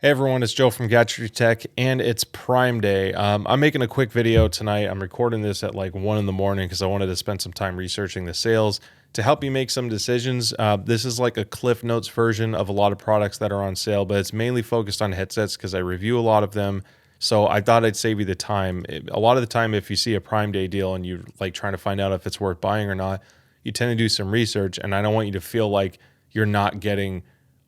Hey everyone, it's Joe from Gadgetry Tech, and it's Prime Day. I'm making a quick video tonight. I'm recording this at like 1 in the morning because I wanted to spend some time researching the sales to help you make some decisions. This is like a Cliff Notes version of a lot of products that are on sale, but it's mainly focused on headsets because I review a lot of them. So I thought I'd save you the time. A lot of the time, if you see a Prime Day deal and you're like trying to find out if it's worth buying or not, you tend to do some research, and I don't want you to feel like you're not getting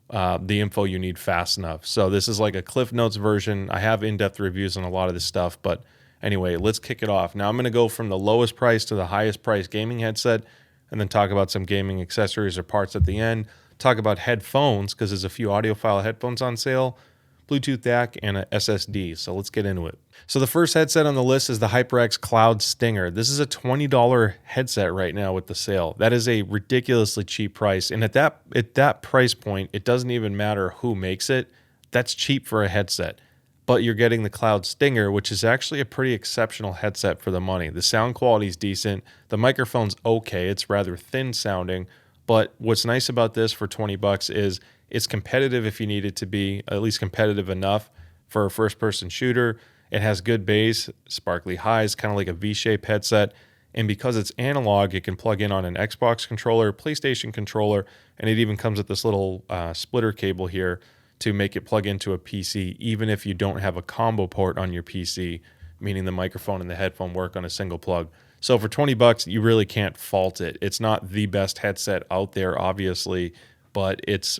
the info you need fast enough. So this is like a Cliff Notes version. I have in-depth reviews on a lot of this stuff, but anyway, let's kick it off. Now I'm going to go from the lowest price to the highest price gaming headset, and then talk about some gaming accessories or parts at the end. Talk about headphones because there's a few Audiophile headphones on sale, Bluetooth DAC, and a SSD. So let's get into it. So the first headset on the list is the HyperX Cloud Stinger. This is a $20 headset right now with the sale. That is a ridiculously cheap price. And at that price point, it doesn't even matter who makes it. That's cheap for a headset. But you're getting the Cloud Stinger, which is actually a pretty exceptional headset for the money. The sound quality is decent. The microphone's okay. It's rather thin sounding. But what's nice about this for 20 bucks is it's competitive if you need it to be, at least competitive enough for a first-person shooter. It has good bass, sparkly highs, kind of like a V-shaped headset. And because it's analog, it can plug in on an Xbox controller, PlayStation controller, and it even comes with this little splitter cable here to make it plug into a PC, even if you don't have a combo port on your PC, meaning the microphone and the headphone work on a single plug. So for 20 bucks, you really can't fault it. It's not the best headset out there, obviously, but it's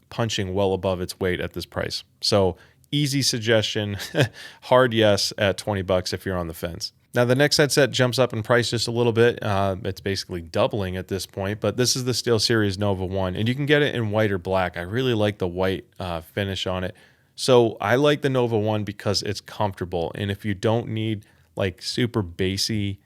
punching well above its weight at this price. So easy suggestion, hard yes at 20 bucks if you're on the fence. Now the next headset jumps up in price just a little bit. It's basically doubling at this point, but this is the SteelSeries Nova 1, and you can get it in white or black. I really like the white finish on it. So I like the Nova 1 because it's comfortable, and if you don't need like super bassy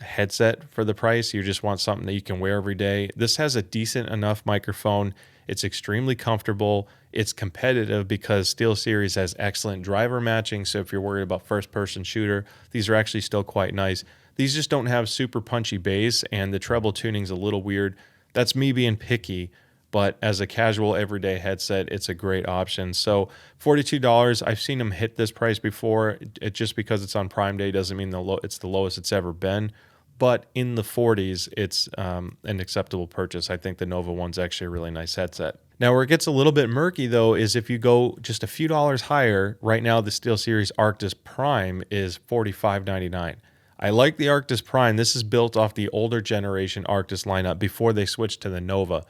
headset for the price, you just want something that you can wear every day, this has a decent enough microphone. It's extremely comfortable. It's competitive because SteelSeries has excellent driver matching. So if you're worried about first-person shooter, these are actually still quite nice. These just don't have super punchy bass, and the treble tuning's a little weird. That's me being picky, but as a casual everyday headset, it's a great option. So $42, I've seen them hit this price before. It just because it's on Prime Day doesn't mean it's the lowest it's ever been. But in the 40s, it's an acceptable purchase. I think the Nova 1's actually a really nice headset. Now, where it gets a little bit murky, though, is if you go just a few dollars higher. Right now, the SteelSeries Arctis Prime is $45.99. I like the Arctis Prime. This is built off the older generation Arctis lineup before they switched to the Nova.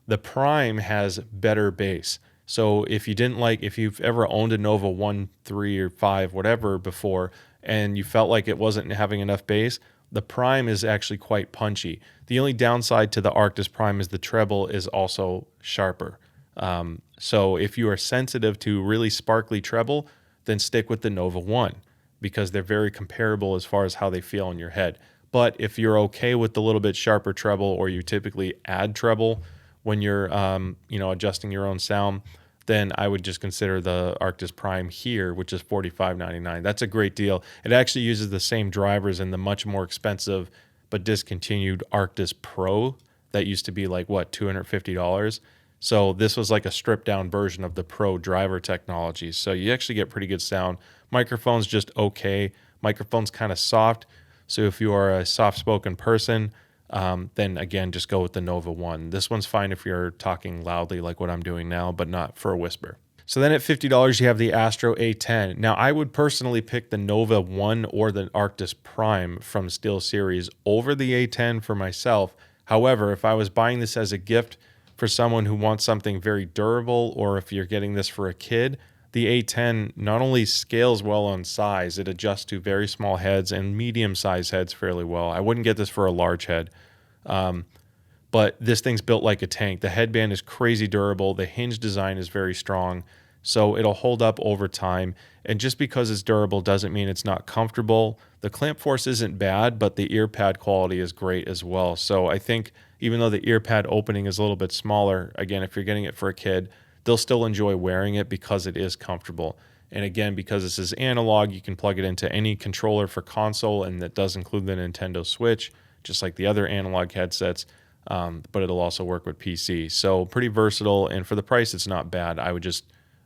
The Prime has better bass. So if you've ever owned a Nova 1, 3, or 5, whatever before, and you felt like it wasn't having enough bass, the Prime is actually quite punchy. The only downside to the Arctis Prime is the treble is also sharper. So if you are sensitive to really sparkly treble, then stick with the Nova 1 because they're very comparable as far as how they feel in your head. But if you're okay with the little bit sharper treble, or you typically add treble when you're adjusting your own sound, then I would just consider the Arctis Prime here, which is $45.99. That's a great deal. It actually uses the same drivers in the much more expensive but discontinued Arctis Pro that used to be like, $250? So this was like a stripped down version of the Pro driver technology. So you actually get pretty good sound. Microphone's just okay. Microphone's kind of soft. So if you are a soft-spoken person, then again, just go with the Nova 1. This one's fine if you're talking loudly like what I'm doing now, but not for a whisper. So then at $50, you have the Astro A10. Now, I would personally pick the Nova 1 or the Arctis Prime from SteelSeries over the A10 for myself. However, if I was buying this as a gift for someone who wants something very durable, or if you're getting this for a kid, the A10 not only scales well on size, it adjusts to very small heads and medium-sized heads fairly well. I wouldn't get this for a large head. But this thing's built like a tank. The headband is crazy durable. The hinge design is very strong, so it'll hold up over time. And just because it's durable doesn't mean it's not comfortable. The clamp force isn't bad, but the ear pad quality is great as well. So I think even though the ear pad opening is a little bit smaller, again, if you're getting it for a kid, they'll still enjoy wearing it because it is comfortable. And again, because this is analog, you can plug it into any controller for console, and that does include the Nintendo Switch, just like the other analog headsets. But it'll also work with PC. So pretty versatile, and for the price, it's not bad. I would just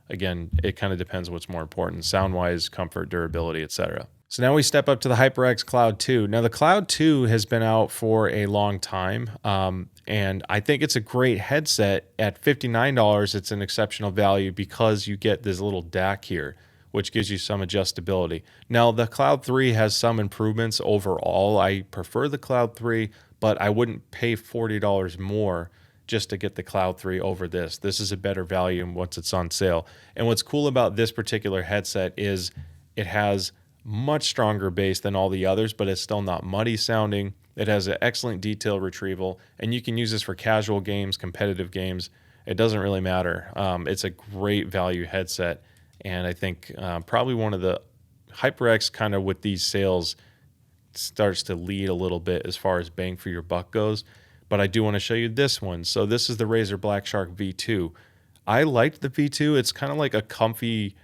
again, it kind of depends what's more important, sound-wise, comfort, durability, etc. So now we step up to the HyperX Cloud 2. Now the Cloud 2 has been out for a long time, and I think it's a great headset. At $59, it's an exceptional value because you get this little DAC here, which gives you some adjustability. Now the Cloud 3 has some improvements overall. I prefer the Cloud 3, but I wouldn't pay $40 more just to get the Cloud 3 over this. This is a better value once it's on sale. And what's cool about this particular headset is it has much stronger bass than all the others, but it's still not muddy sounding. It has an excellent detail retrieval, and you can use this for casual games, competitive games. It doesn't really matter. It's a great value headset, and I think probably one of the HyperX kind of with these sales starts to lead a little bit as far as bang for your buck goes. But I do want to show you this one. So this is the Razer Black Shark V2. I liked the V2. It's kind of like a comfy,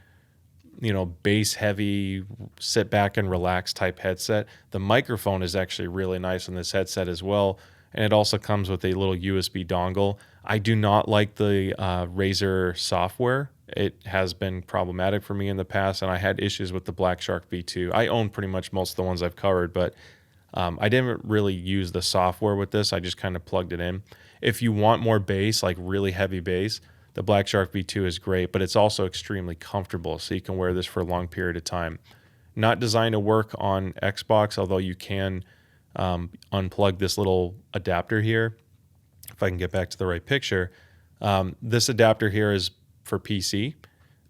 bass heavy, sit back and relax type headset. The microphone is actually really nice on this headset as well. And it also comes with a little USB dongle. I do not like the Razer software. It has been problematic for me in the past, and I had issues with the Black Shark V2. I own pretty much most of the ones I've covered, but I didn't really use the software with this. I just kind of plugged it in. If you want more bass, like really heavy bass, the Black Shark V2 is great, but it's also extremely comfortable, so you can wear this for a long period of time. Not designed to work on Xbox, although you can unplug this little adapter here. If I can get back to the right picture, this adapter here is for PC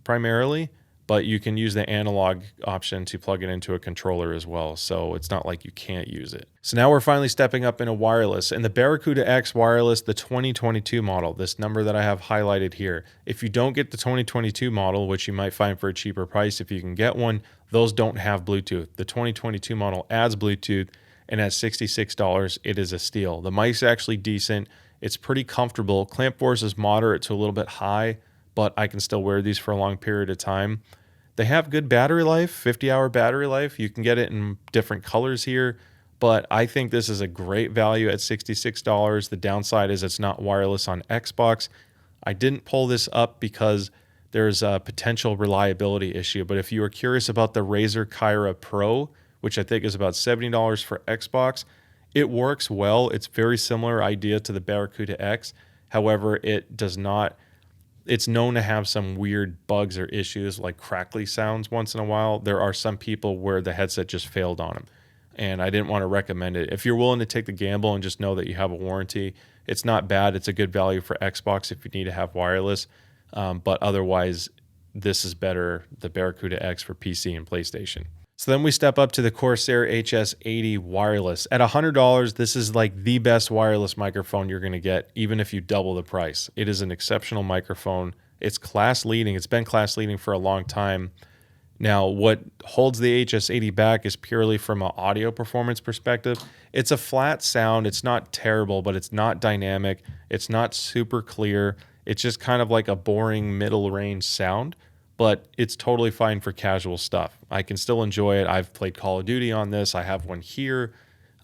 primarily, but you can use the analog option to plug it into a controller as well. So it's not like you can't use it. So now we're finally stepping up into wireless. And the Barracuda X wireless, the 2022 model, this number that I have highlighted here. If you don't get the 2022 model, which you might find for a cheaper price if you can get one, those don't have Bluetooth. The 2022 model adds Bluetooth, and at $66, it is a steal. The mic's actually decent. It's pretty comfortable. Clamp force is moderate to a little bit high, but I can still wear these for a long period of time. They have good battery life, 50-hour battery life. You can get it in different colors here, but I think this is a great value at $66. The downside is it's not wireless on Xbox. I didn't pull this up because there's a potential reliability issue, but if you are curious about the Razer Kyra Pro, which I think is about $70 for Xbox, it works well. It's very similar idea to the Barracuda X. However, it does not. It's known to have some weird bugs or issues like crackly sounds once in a while. There are some people where the headset just failed on them, and I didn't want to recommend it. If you're willing to take the gamble and just know that you have a warranty, it's not bad. It's a good value for Xbox if you need to have wireless, but otherwise, this is better, the Barracuda X for PC and PlayStation. So then we step up to the Corsair HS80 wireless. At $100, this is like the best wireless microphone you're going to get, even if you double the price. It is an exceptional microphone. It's class leading. It's been class leading for a long time. Now, what holds the HS80 back is purely from an audio performance perspective. It's a flat sound. It's not terrible, but it's not dynamic. It's not super clear. It's just kind of like a boring middle range sound, but it's totally fine for casual stuff. I can still enjoy it. I've played Call of Duty on this. I have one here.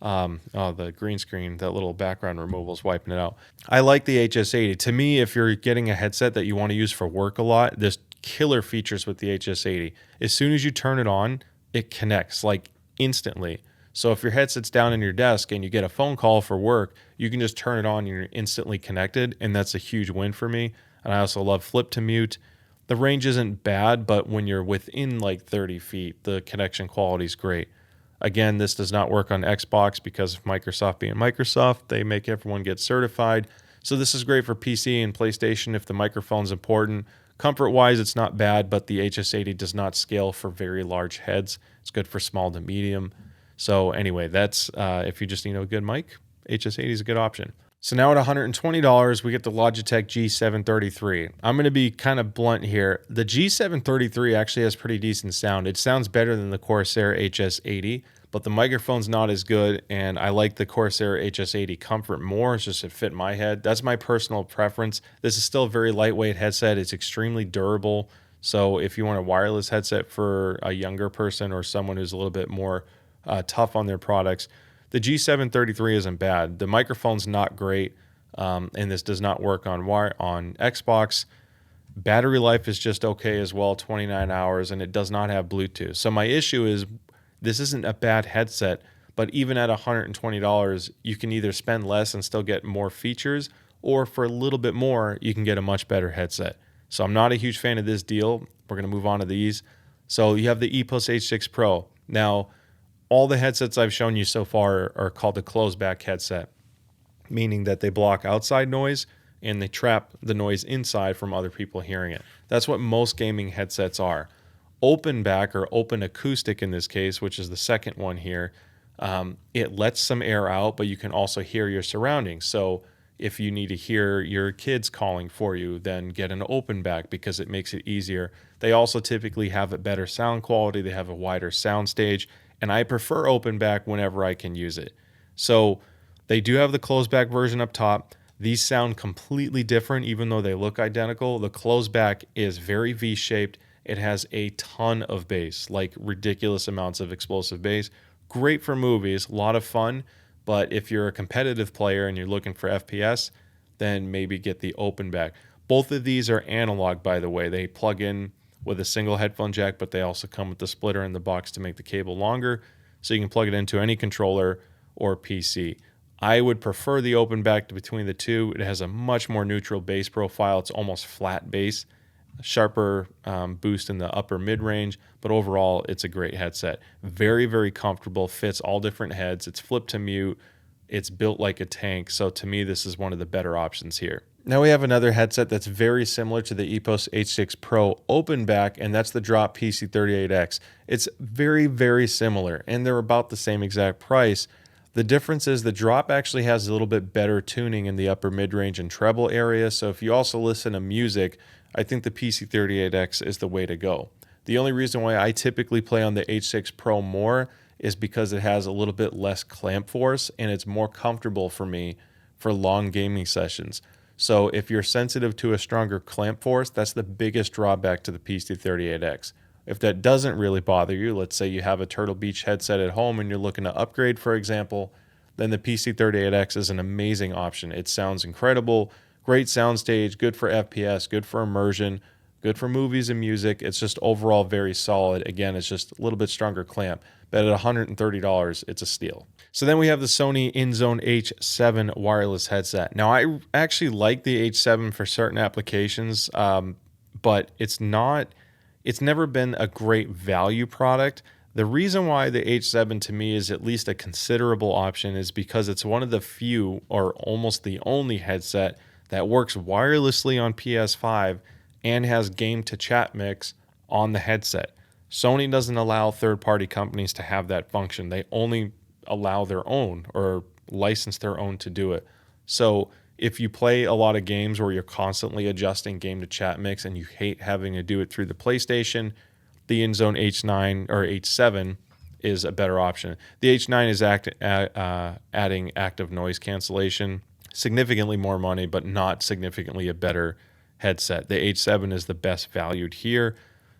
The green screen, that little background removal is wiping it out. I like the HS80. To me, if you're getting a headset that you want to use for work a lot, there's killer features with the HS80. As soon as you turn it on, it connects like instantly. So if your headset's down in your desk and you get a phone call for work, you can just turn it on and you're instantly connected, and that's a huge win for me. And I also love flip to mute. The range isn't bad, but when you're within like 30 feet, the connection quality is great. Again, this does not work on Xbox because of Microsoft being Microsoft. They make everyone get certified. So this is great for PC and PlayStation if the microphone's important. Comfort-wise, it's not bad, but the HS80 does not scale for very large heads. It's good for small to medium. So anyway, that's if you just need a good mic, HS80 is a good option. So now at $120, we get the Logitech G733. I'm going to be kind of blunt here. The G733 actually has pretty decent sound. It sounds better than the Corsair HS80, but the microphone's not as good, and I like the Corsair HS80 Comfort more. It's just it fit my head. That's my personal preference. This is still a very lightweight headset. It's extremely durable. So if you want a wireless headset for a younger person or someone who's a little bit more tough on their products, the G733 isn't bad. The microphone's not great, and this does not work on Xbox. Battery life is just okay as well, 29 hours, and it does not have Bluetooth. So my issue is this isn't a bad headset, but even at $120, you can either spend less and still get more features, or for a little bit more, you can get a much better headset. So I'm not a huge fan of this deal. We're going to move on to these. So you have the Epos H6 Pro. Now, all the headsets I've shown you so far are called the closed back headset, meaning that they block outside noise and they trap the noise inside from other people hearing it. That's what most gaming headsets are. Open back, or open acoustic in this case, which is the second one here, it lets some air out, but you can also hear your surroundings. So if you need to hear your kids calling for you, then get an open back because it makes it easier. They also typically have a better sound quality. They have a wider sound stage, and I prefer open back whenever I can use it. So they do have the closed back version up top. These sound completely different, even though they look identical. The closed back is very V-shaped. It has a ton of bass, like ridiculous amounts of explosive bass. Great for movies, a lot of fun. But if you're a competitive player and you're looking for FPS, then maybe get the open back. Both of these are analog, by the way. They plug in with a single headphone jack, but they also come with the splitter in the box to make the cable longer, so you can plug it into any controller or PC. I would prefer the open back between the two. It has a much more neutral bass profile. It's almost flat bass, sharper boost in the upper mid-range, but overall it's a great headset. Very, very comfortable, fits all different heads. It's flip to mute. It's built like a tank. So to me, this is one of the better options here. Now we have another headset that's very similar to the Epos H6 Pro open back, and that's the Drop PC38X. It's very, very similar, and they're about the same exact price. The difference is the Drop actually has a little bit better tuning in the upper mid-range and treble area. So if you also listen to music, I think the PC38X is the way to go. The only reason why I typically play on the H6 Pro more is because it has a little bit less clamp force and it's more comfortable for me for long gaming sessions. So if you're sensitive to a stronger clamp force, that's the biggest drawback to the PC38X. If that doesn't really bother you, let's say you have a Turtle Beach headset at home and you're looking to upgrade, for example, then the PC38X is an amazing option. It sounds incredible, great soundstage, good for FPS, good for immersion, good for movies and music. It's just overall very solid. Again, it's just a little bit stronger clamp, but at $130, it's a steal. So then we have the Sony InZone H7 wireless headset. Now, I actually like the H7 for certain applications, but it's never been a great value product. The reason why the H7 to me is at least a considerable option is because it's one of the few, or almost the only headset that works wirelessly on PS5 and has game to chat mix on the headset. Sony doesn't allow third-party companies to have that function. They only allow their own or license their own to do it. So if you play a lot of games where you're constantly adjusting game to chat mix and you hate having to do it through the PlayStation, the InZone H9 or H7 is a better option. The H9 is adding active noise cancellation, significantly more money, but not significantly a better headset. The H7 is the best valued here.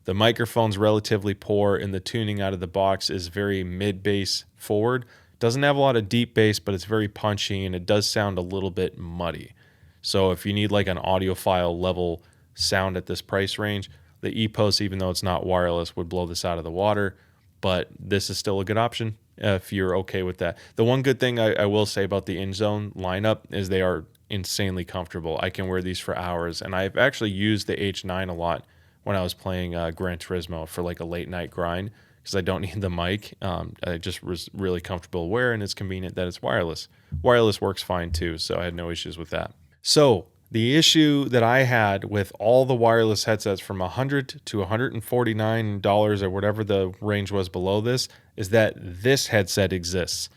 The microphone's relatively poor, and the tuning out of the box is very mid-bass forward. Doesn't have a lot of deep bass, but it's very punchy, and it does sound a little bit muddy. So if you need like an audiophile level sound at this price range, the Epos, even though it's not wireless, would blow this out of the water. But this is still a good option if you're okay with that. The one good thing I will say about the InZone lineup is they are insanely comfortable. I can wear these for hours, and I've actually used the H9 a lot when I was playing Gran Turismo for like a late night grind, because I don't need the mic. I just was really comfortable wearing. It's convenient that it's wireless. Wireless works fine too, so I had no issues with that. So the issue that I had with all the wireless headsets from $100 to $149 or whatever the range was below this is that this headset exists.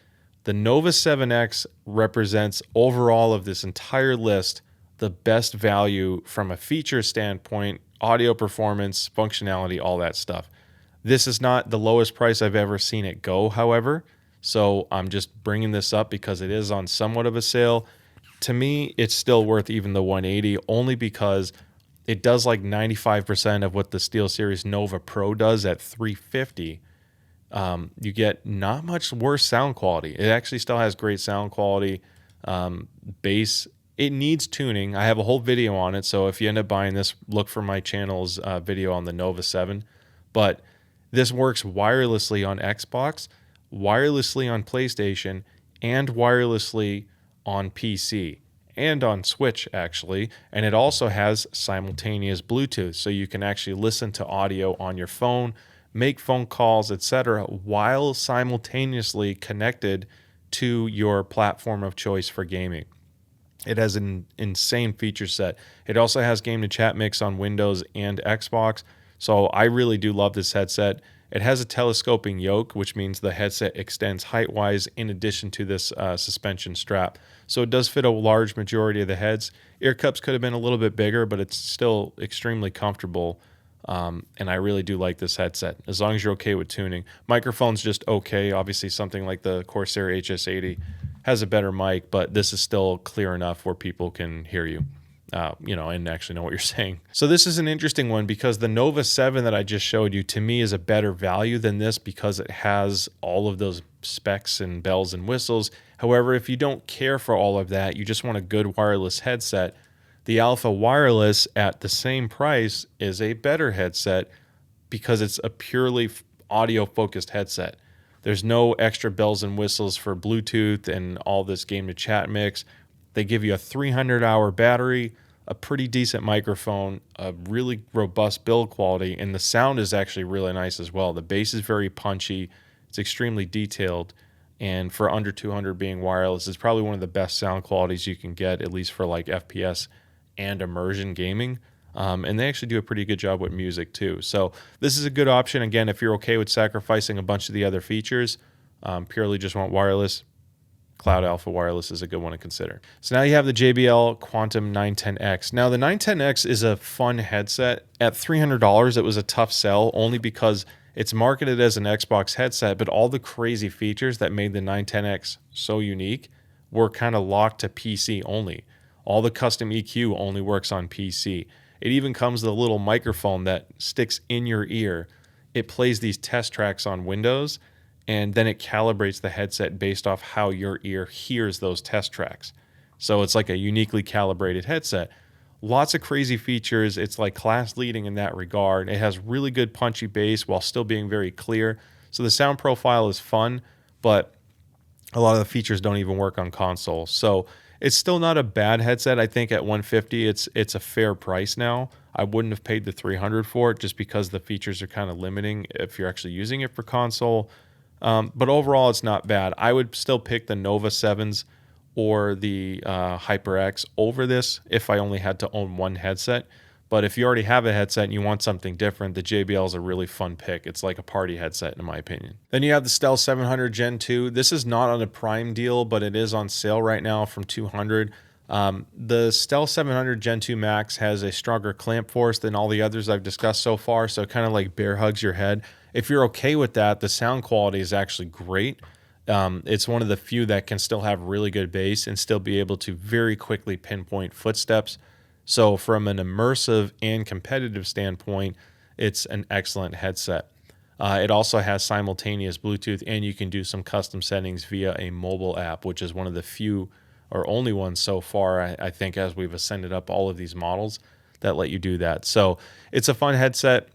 The Nova 7X represents overall of this entire list the best value from a feature standpoint, audio performance, functionality, all that stuff. This is not the lowest price I've ever seen it go, however, so I'm just bringing this up because it is on somewhat of a sale. To me, it's still worth even the $180, only because it does like 95% of what the SteelSeries Nova Pro does at $350. You get not much worse sound quality. It actually still has great sound quality. Bass It needs tuning. I have a whole video on it, so if you end up buying this, look for my channel's video on the Nova 7. But this works wirelessly on Xbox, wirelessly on PlayStation, and wirelessly on PC and on Switch, actually. And it also has simultaneous Bluetooth, so you can actually listen to audio on your phone, make phone calls, etc., while simultaneously connected to your platform of choice for gaming. It has an insane feature set. It also has game to chat mix on Windows and Xbox. So I really do love this headset. It has a telescoping yoke, which means the headset extends height-wise in addition to this suspension strap. So it does fit a large majority of the heads. Ear cups could have been a little bit bigger, but it's still extremely comfortable. And I really do like this headset, as long as you're okay with tuning. Microphone's just okay. Obviously, something like the Corsair HS80 has a better mic, but this is still clear enough where people can hear you, and actually know what you're saying. So this is an interesting one because the Nova 7 that I just showed you, to me, is a better value than this because it has all of those specs and bells and whistles. However, if you don't care for all of that, you just want a good wireless headset, the Alpha Wireless at the same price is a better headset because it's a purely audio-focused headset. There's no extra bells and whistles for Bluetooth and all this game to chat mix. They give you a 300-hour battery, a pretty decent microphone, a really robust build quality, and the sound is actually really nice as well. The bass is very punchy. It's extremely detailed. And for under 200 being wireless, it's probably one of the best sound qualities you can get, at least for like FPS and immersion gaming. And they actually do a pretty good job with music too. So this is a good option. Again, if you're okay with sacrificing a bunch of the other features, purely just want wireless, Cloud Alpha Wireless is a good one to consider. So now you have the JBL Quantum 910X. Now the 910X is a fun headset. At $300, it was a tough sell only because it's marketed as an Xbox headset, but all the crazy features that made the 910X so unique were kind of locked to PC only. All the custom EQ only works on PC. It even comes with a little microphone that sticks in your ear. It plays these test tracks on Windows, and then it calibrates the headset based off how your ear hears those test tracks. So it's like a uniquely calibrated headset. Lots of crazy features. It's like class leading in that regard. It has really good punchy bass while still being very clear. So the sound profile is fun, but a lot of the features don't even work on console. So it's still not a bad headset. I think at $150, it's a fair price now. I wouldn't have paid the $300 for it just because the features are kind of limiting if you're actually using it for console. But overall, it's not bad. I would still pick the Nova 7s or the HyperX over this if I only had to own one headset. But if you already have a headset and you want something different, the JBL is a really fun pick. It's like a party headset, in my opinion. Then you have the Stealth 700 Gen 2. This is not on a Prime deal, but it is on sale right now from $200. The Stealth 700 Gen 2 Max has a stronger clamp force than all the others I've discussed so far, so it kind of like bear hugs your head. If you're okay with that, the sound quality is actually great. It's one of the few that can still have really good bass and still be able to very quickly pinpoint footsteps. So from an immersive and competitive standpoint, it's an excellent headset. It also has simultaneous Bluetooth, and you can do some custom settings via a mobile app, which is one of the few or only ones so far, I think, as we've ascended up all of these models that let you do that. So it's a fun headset.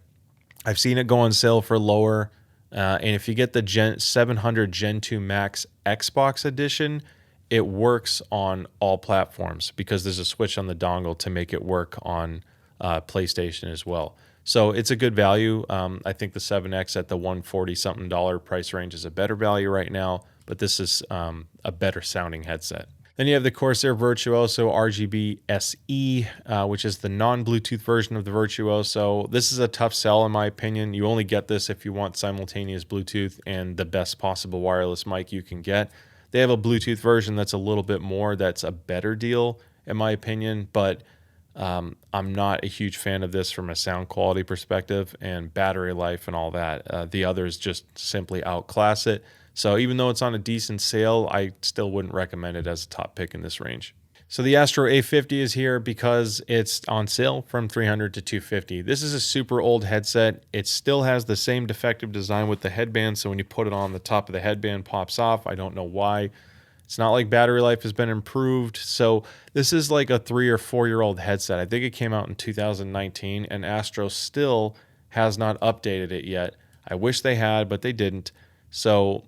I've seen it go on sale for lower. And if you get the 700 Gen 2 Max Xbox edition, it works on all platforms because there's a switch on the dongle to make it work on PlayStation as well. So it's a good value. I think the 7X at the $140-something price range is a better value right now, but this is a better sounding headset. Then you have the Corsair Virtuoso RGB SE, which is the non-Bluetooth version of the Virtuoso. This is a tough sell in my opinion. You only get this if you want simultaneous Bluetooth and the best possible wireless mic you can get. They have a Bluetooth version that's a little bit more. That's a better deal in my opinion, but I'm not a huge fan of this from a sound quality perspective and battery life and all that. The others just simply outclass it. So even though it's on a decent sale, I still wouldn't recommend it as a top pick in this range. So the Astro A50 is here because it's on sale from $300 to $250. This is a super old headset. It still has the same defective design with the headband, so when you put it on, the top of the headband pops off. I don't know why. It's not like battery life has been improved. So this is like a 3 or 4 year old headset. I think it came out in 2019, and Astro still has not updated it yet. I wish they had, but they didn't. So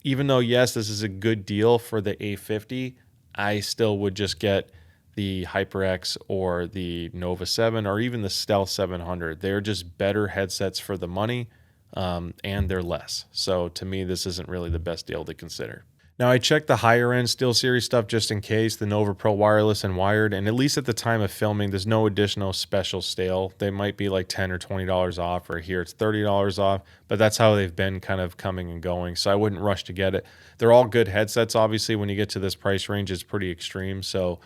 even though, yes, this is a good deal for the A50, I still would just get the HyperX or the Nova 7 or even the Stealth 700. They're just better headsets for the money, and they're less. So to me, this isn't really the best deal to consider. Now, I checked the higher end SteelSeries stuff just in case, the Nova Pro wireless and wired, and at least at the time of filming, there's no additional special sale. They might be like $10 or $20 off, or here it's $30 off, but that's how they've been kind of coming and going, so I wouldn't rush to get it. They're all good headsets. Obviously, when you get to this price range, it's pretty extreme, so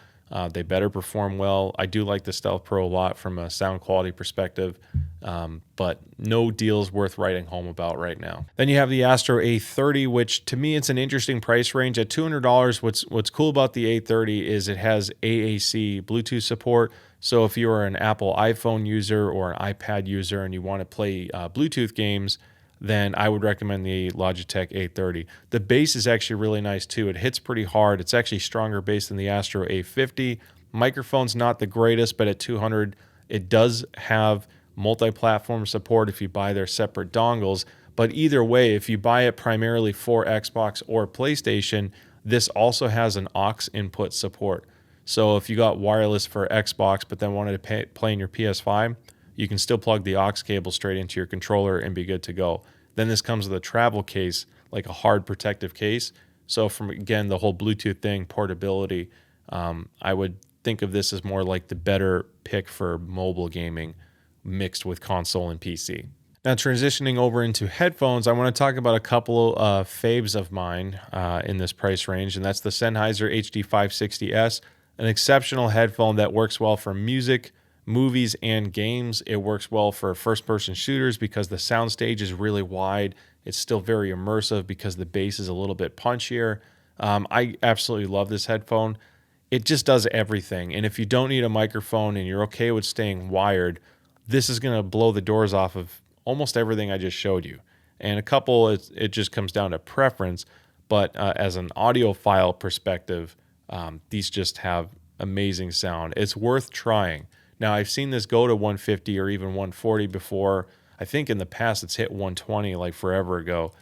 they better perform well. I do like the Stealth Pro a lot from a sound quality perspective, but no deals worth writing home about right now. Then you have the Astro A30, which to me, it's an interesting price range. At $200, what's cool about the A30 is it has AAC Bluetooth support. So if you are an Apple iPhone user or an iPad user and you want to play Bluetooth games, then I would recommend the Logitech A30. The bass is actually really nice too. It hits pretty hard. It's actually stronger bass than the Astro A50. Microphone's not the greatest, but at $200, it does have multi-platform support if you buy their separate dongles. But either way, if you buy it primarily for Xbox or PlayStation, this also has an aux input support. So if you got wireless for Xbox but then wanted to play in your PS5, you can still plug the aux cable straight into your controller and be good to go. Then this comes with a travel case, like a hard protective case. So from, again, the whole Bluetooth thing, portability, I would think of this as more like the better pick for mobile gaming mixed with console and PC. Now, transitioning over into headphones, I want to talk about a couple of faves of mine in this price range, and that's the Sennheiser HD560S, an exceptional headphone that works well for music, movies, and games. It works well for first-person shooters because the soundstage is really wide. It's still very immersive because the bass is a little bit punchier. I absolutely love this headphone. It just does everything. And if you don't need a microphone and you're okay with staying wired, this is going to blow the doors off of almost everything I just showed you. And a couple, it just comes down to preference. But as an audiophile perspective, these just have amazing sound. It's worth trying. Now, I've seen this go to 150 or even 140 before. I think in the past it's hit 120 like forever ago.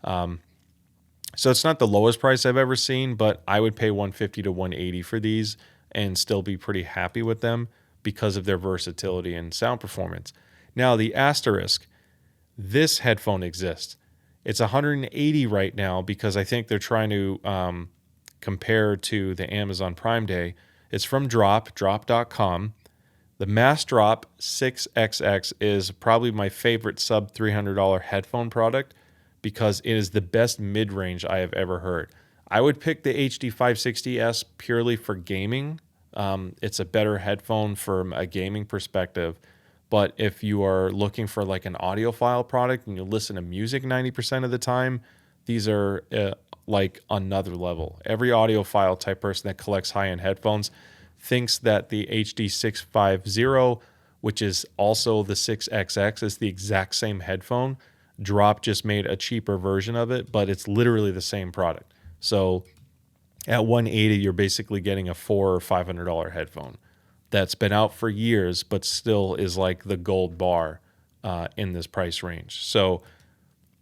So it's not the lowest price I've ever seen, but I would pay 150 to 180 for these and still be pretty happy with them because of their versatility and sound performance. Now, the Asterisk, this headphone exists. It's 180 right now because I think they're trying to compare to the Amazon Prime Day. It's from drop.com. The Mass Drop 6XX is probably my favorite sub $300 headphone product because it is the best mid-range I have ever heard. I would pick the HD560S purely for gaming. It's a better headphone from a gaming perspective. But if you are looking for like an audiophile product and you listen to music 90% of the time, these are like another level. Every audiophile type person that collects high-end headphones thinks that the HD650, which is also the 6XX, is the exact same headphone. Drop just made a cheaper version of it, but it's literally the same product. So at 180, you're basically getting a $400 or $500 headphone that's been out for years, but still is like the gold bar in this price range. So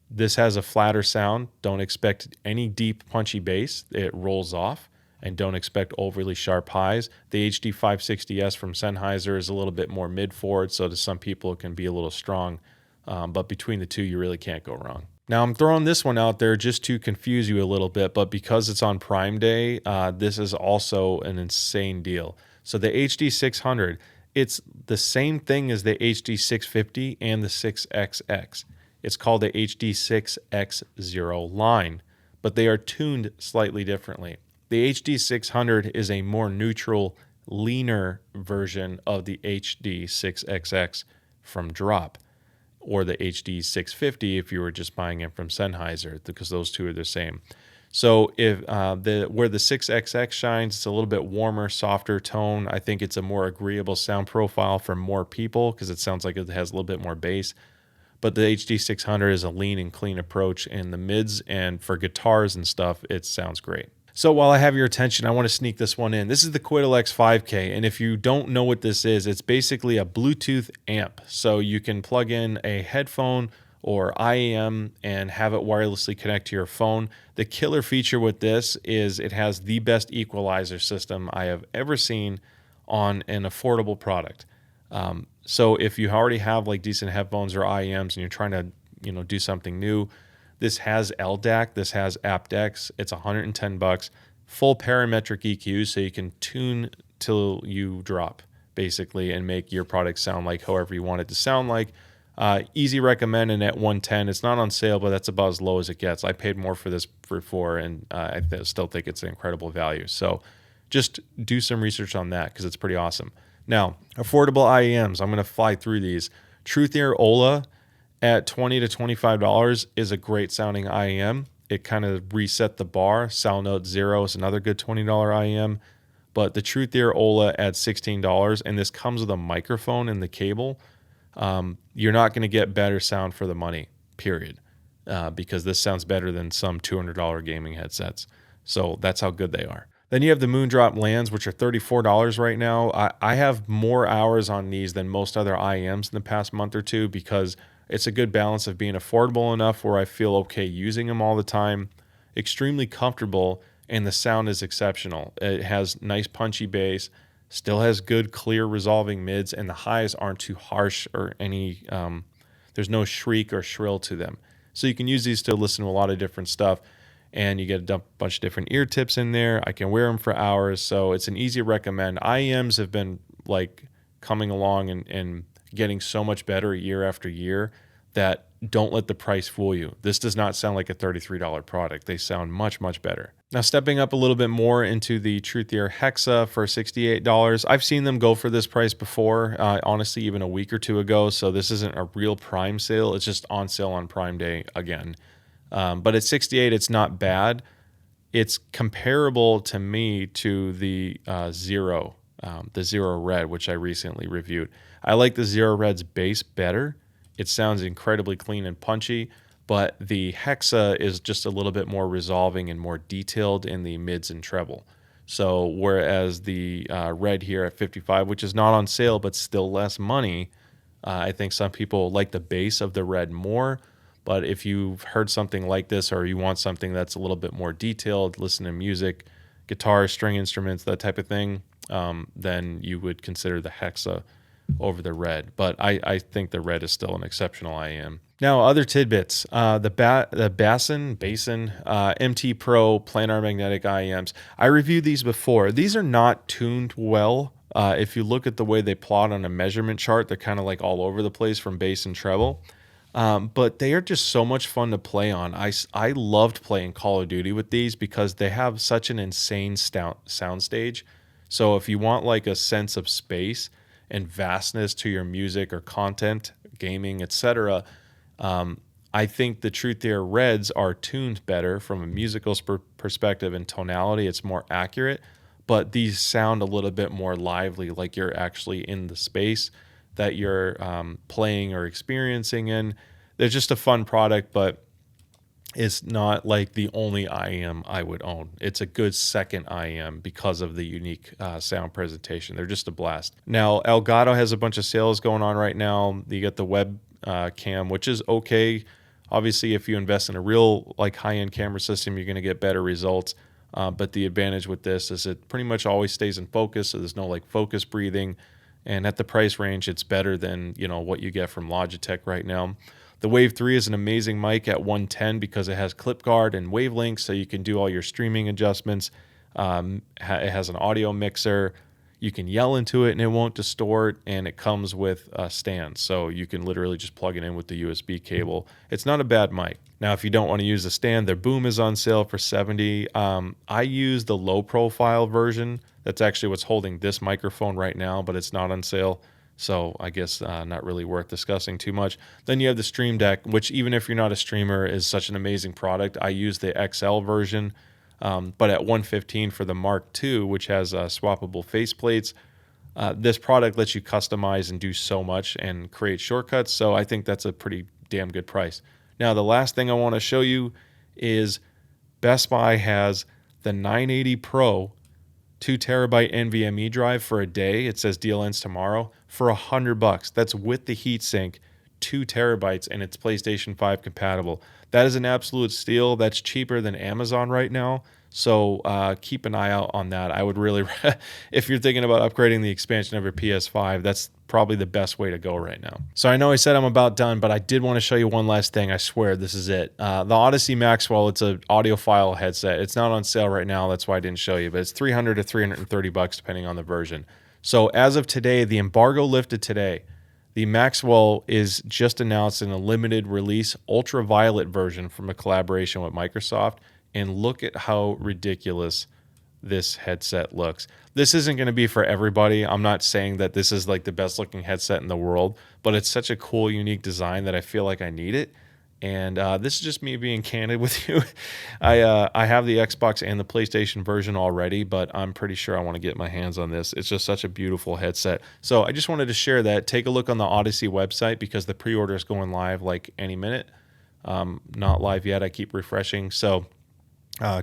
this has a flatter sound. Don't expect any deep, punchy bass. It rolls off. And don't expect overly sharp highs. The HD560S from Sennheiser is a little bit more mid-forward, so to some people it can be a little strong. But between the two, you really can't go wrong. Now, I'm throwing this one out there just to confuse you a little bit, but because it's on Prime Day, this is also an insane deal. So the HD600, it's the same thing as the HD650 and the 6XX. It's called the HD6X0 line, but they are tuned slightly differently. The HD600 is a more neutral, leaner version of the HD6XX from Drop, or the HD650 if you were just buying it from Sennheiser, because those two are the same. So if where the 6XX shines, it's a little bit warmer, softer tone. I think it's a more agreeable sound profile for more people because it sounds like it has a little bit more bass. But the HD600 is a lean and clean approach in the mids, and for guitars and stuff, it sounds great. So while I have your attention, I want to sneak this one in. This is the Quiddle X5K, and if you don't know what this is, it's basically a Bluetooth amp. So you can plug in a headphone or IEM and have it wirelessly connect to your phone. The killer feature with this is it has the best equalizer system I have ever seen on an affordable product. So if you already have like decent headphones or IEMs and you're trying to, do something new, this has LDAC, this has aptX. It's $110, full parametric EQ, so you can tune till you drop, basically, and make your product sound like however you want it to sound like. Easy recommend, and at 110, it's not on sale, but that's about as low as it gets. I paid more for this before, and I still think it's an incredible value. So just do some research on that because it's pretty awesome. Now, affordable IEMs, I'm going to fly through these. Truth Ear Ola at $20 to $25 is a great sounding IEM. It kind of reset the bar. Sound Note Zero is another good $20 IEM. But the Truth Ear Ola at $16, and this comes with a microphone in the cable. You're not going to get better sound for the money, period, because this sounds better than some $200 gaming headsets. So that's how good they are. Then you have the Moondrop Lands, which are $34 right now. I have more hours on these than most other IEMs in the past month or two because it's a good balance of being affordable enough where I feel okay using them all the time, extremely comfortable, and the sound is exceptional. It has nice punchy bass, still has good clear resolving mids, and the highs aren't too harsh or any, there's no shriek or shrill to them. So you can use these to listen to a lot of different stuff, and you get a bunch of different ear tips in there. I can wear them for hours, so it's an easy recommend. IEMs have been like coming along and getting so much better year after year that don't let the price fool you. This does not sound like a $33 product. They sound much, much better. Now, stepping up a little bit more into the Truth Ear Hexa for $68. I've seen them go for this price before, honestly, even a week or two ago. So this isn't a real Prime sale. It's just on sale on Prime Day again. But at $68, it's not bad. It's comparable to me to the Zero Red, which I recently reviewed. I like the Zero Red's bass better. It sounds incredibly clean and punchy, but the Hexa is just a little bit more resolving and more detailed in the mids and treble. So whereas the Red here at $55, which is not on sale but still less money, I think some people like the bass of the Red more. But if you've heard something like this or you want something that's a little bit more detailed, listen to music, guitar, string instruments, that type of thing, then you would consider the Hexa over the Red. But I think the Red is still an exceptional IEM. Now, other tidbits. The Basin MT Pro planar magnetic IEMs. I reviewed these before. These are not tuned well. If you look at the way they plot on a measurement chart, they're kind of like all over the place from bass and treble. But they are just so much fun to play on. I loved playing Call of Duty with these because they have such an insane soundstage. So if you want like a sense of space and vastness to your music or content, gaming, etc., I think the Truth Ear Reds are tuned better from a musical perspective and tonality. It's more accurate, but these sound a little bit more lively, like you're actually in the space that you're playing or experiencing in. They're just a fun product, but it's not like the only IEM I would own. It's a good second IEM because of the unique sound presentation. They're just a blast. Now, Elgato has a bunch of sales going on right now. You get the web cam, which is okay. Obviously, if you invest in a real like high-end camera system, you're going to get better results. But the advantage with this is it pretty much always stays in focus, so there's no like focus breathing. And at the price range, it's better than what you get from Logitech right now. The Wave 3 is an amazing mic at 110 because it has clip guard and wavelengths, so you can do all your streaming adjustments. It has an audio mixer. You can yell into it and it won't distort, and it comes with a stand, so you can literally just plug it in with the USB cable. It's not a bad mic. Now, if you don't want to use the stand, their boom is on sale for $70. I use the low profile version. That's actually what's holding this microphone right now, but it's not on sale. So I guess not really worth discussing too much. Then you have the Stream Deck, which even if you're not a streamer is such an amazing product. I use the XL version, but at $115 for the Mark II, which has swappable faceplates. This product lets you customize and do so much and create shortcuts. So I think that's a pretty damn good price. Now, the last thing I want to show you is Best Buy has the 980 Pro 2 terabyte NVMe drive for a day. It says deal ends tomorrow for $100. That's with the heatsink, 2 terabytes, and it's PlayStation 5 compatible. That is an absolute steal. That's cheaper than Amazon right now. So keep an eye out on that. I would really, if you're thinking about upgrading the expansion of your PS5, that's probably the best way to go right now. So I know I said I'm about done, but I did want to show you one last thing. I swear this is it. The Odyssey Maxwell, it's an audiophile headset. It's not on sale right now. That's why I didn't show you, but it's $300 to $330 depending on the version. So as of today, the embargo lifted today. The Maxwell is just announced in a limited release ultraviolet version from a collaboration with Microsoft. And look at how ridiculous this headset looks. This isn't going to be for everybody. I'm not saying that this is like the best looking headset in the world, but it's such a cool, unique design that I feel like I need it. And this is just me being candid with you. I have the Xbox and the PlayStation version already, but I'm pretty sure I want to get my hands on this. It's just such a beautiful headset. So I just wanted to share that. Take a look on the Odyssey website because the pre-order is going live like any minute. Not live yet. I keep refreshing. So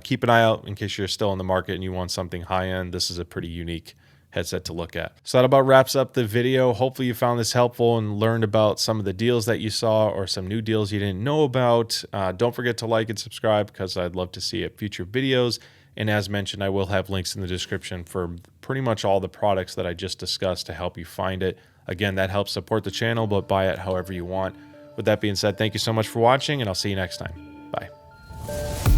keep an eye out in case you're still in the market and you want something high-end. This is a pretty unique headset to look at. So that about wraps up the video. Hopefully you found this helpful and learned about some of the deals that you saw or some new deals you didn't know about. Don't forget to like and subscribe because I'd love to see it future videos. And as mentioned, I will have links in the description for pretty much all the products that I just discussed to help you find it. Again, that helps support the channel, but buy it however you want. With that being said, thank you so much for watching, and I'll see you next time. Bye.